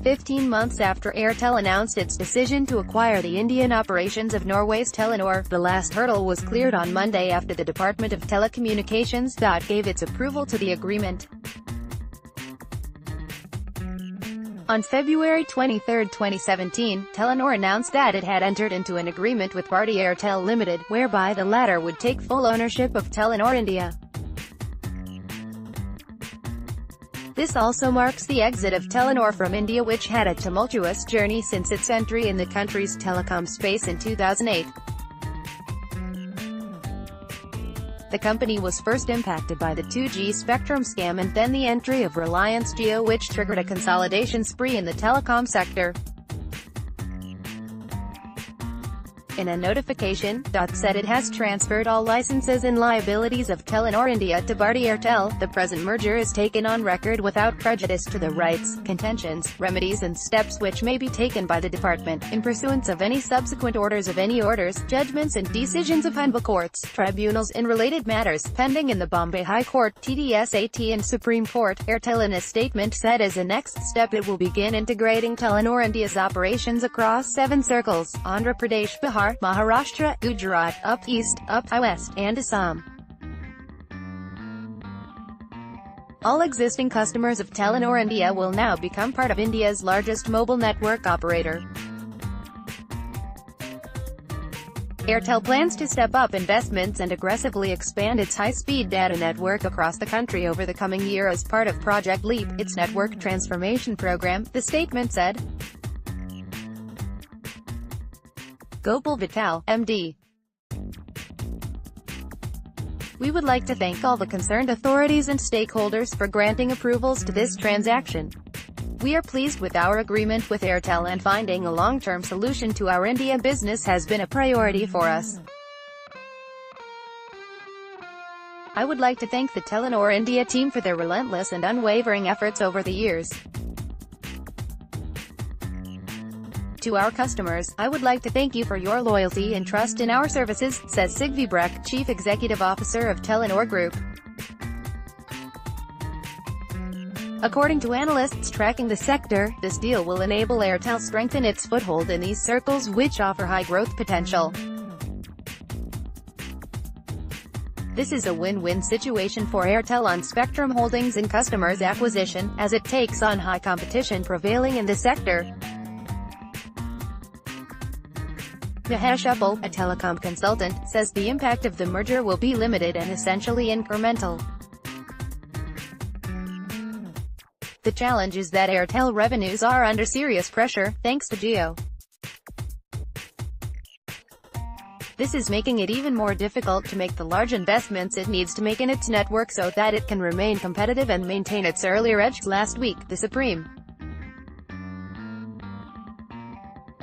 15 months after Airtel announced its decision to acquire the Indian operations of Norway's Telenor. The last hurdle was cleared on Monday after the Department of Telecommunications (DoT) gave its approval to the agreement. On February 23, 2017, Telenor announced that it had entered into an agreement with Bharti Airtel Ltd, whereby the latter would take full ownership of Telenor India. This also marks the exit of Telenor from India, which had a tumultuous journey since its entry in the country's telecom space in 2008. The company was first impacted by the 2G spectrum scam and then the entry of Reliance Jio, which triggered a consolidation spree in the telecom sector. In a notification, DoT said it has transferred all licenses and liabilities of Telenor India to Bharti Airtel. The present merger is taken on record without prejudice to the rights, contentions, remedies and steps which may be taken by the department, in pursuance of any subsequent orders of any orders, judgments and decisions of Honorable courts, tribunals in related matters, pending in the Bombay High Court, TDSAT and Supreme Court. Airtel in a statement said as a next step it will begin integrating Telenor India's operations across 7 circles: Andhra Pradesh, Bihar, Maharashtra, Gujarat, Up East, Up West, and Assam. All existing customers of Telenor India will now become part of India's largest mobile network operator. Airtel plans to step up investments and aggressively expand its high-speed data network across the country over the coming year as part of Project LEAP, its network transformation program, the statement said. Gopal Vittal, MD. We would like to thank all the concerned authorities and stakeholders for granting approvals to this transaction. We are pleased with our agreement with Airtel, and finding a long-term solution to our India business has been a priority for us. I would like to thank the Telenor India team for their relentless and unwavering efforts over the years. To our customers, I would like to thank you for your loyalty and trust in our services, says Sigve Breck, Chief Executive Officer of Telenor Group. According to analysts tracking the sector, this deal will enable Airtel strengthen its foothold in these circles which offer high growth potential. This is a win-win situation for Airtel on spectrum holdings and customers acquisition, as it takes on high competition prevailing in the sector. Mahesh Uppal, a telecom consultant, says the impact of the merger will be limited and essentially incremental. The challenge is that Airtel revenues are under serious pressure, thanks to Jio. This is making it even more difficult to make the large investments it needs to make in its network so that it can remain competitive and maintain its earlier edge. Last week, the Supreme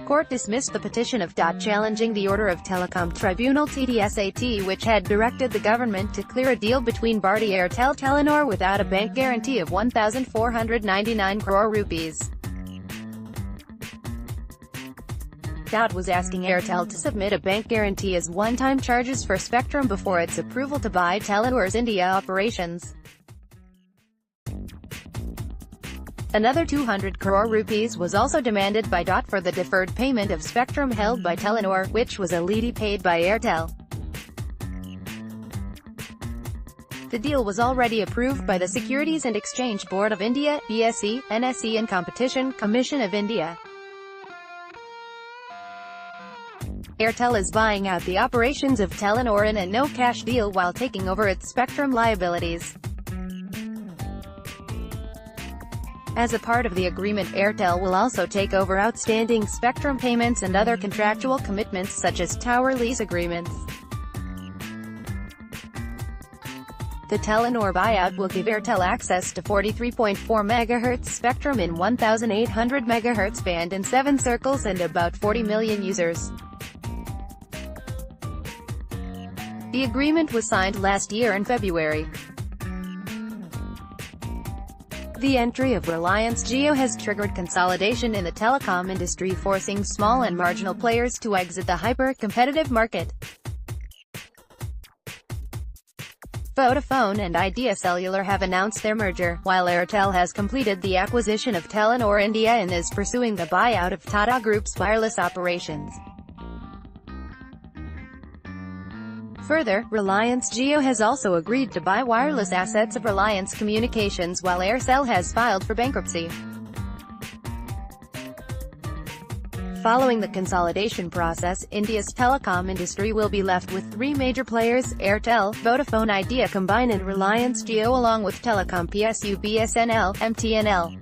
Court dismissed the petition of DoT challenging the order of Telecom Tribunal TDSAT, which had directed the government to clear a deal between Bharti Airtel Telenor without a bank guarantee of 1,499 crore rupees. DoT was asking Airtel to submit a bank guarantee as one-time charges for spectrum before its approval to buy Telenor's India operations. Another 200 crore rupees was also demanded by DoT for the deferred payment of spectrum held by Telenor, which was illegally paid by Airtel. The deal was already approved by the Securities and Exchange Board of India, BSE, NSE and Competition Commission of India. Airtel is buying out the operations of Telenor in a no-cash deal while taking over its spectrum liabilities. As a part of the agreement, Airtel will also take over outstanding spectrum payments and other contractual commitments such as tower lease agreements. The Telenor buyout will give Airtel access to 43.4 MHz spectrum in 1,800 MHz band in 7 circles and about 40 million users. The agreement was signed last year in February. The entry of Reliance Jio has triggered consolidation in the telecom industry, forcing small and marginal players to exit the hyper-competitive market. Vodafone and Idea Cellular have announced their merger, while Airtel has completed the acquisition of Telenor India and is pursuing the buyout of Tata Group's wireless operations. Further, Reliance Jio has also agreed to buy wireless assets of Reliance Communications, while Aircel has filed for bankruptcy. Following the consolidation process, India's telecom industry will be left with three major players: Airtel, Vodafone Idea Combine and Reliance Jio, along with Telecom PSU BSNL, MTNL.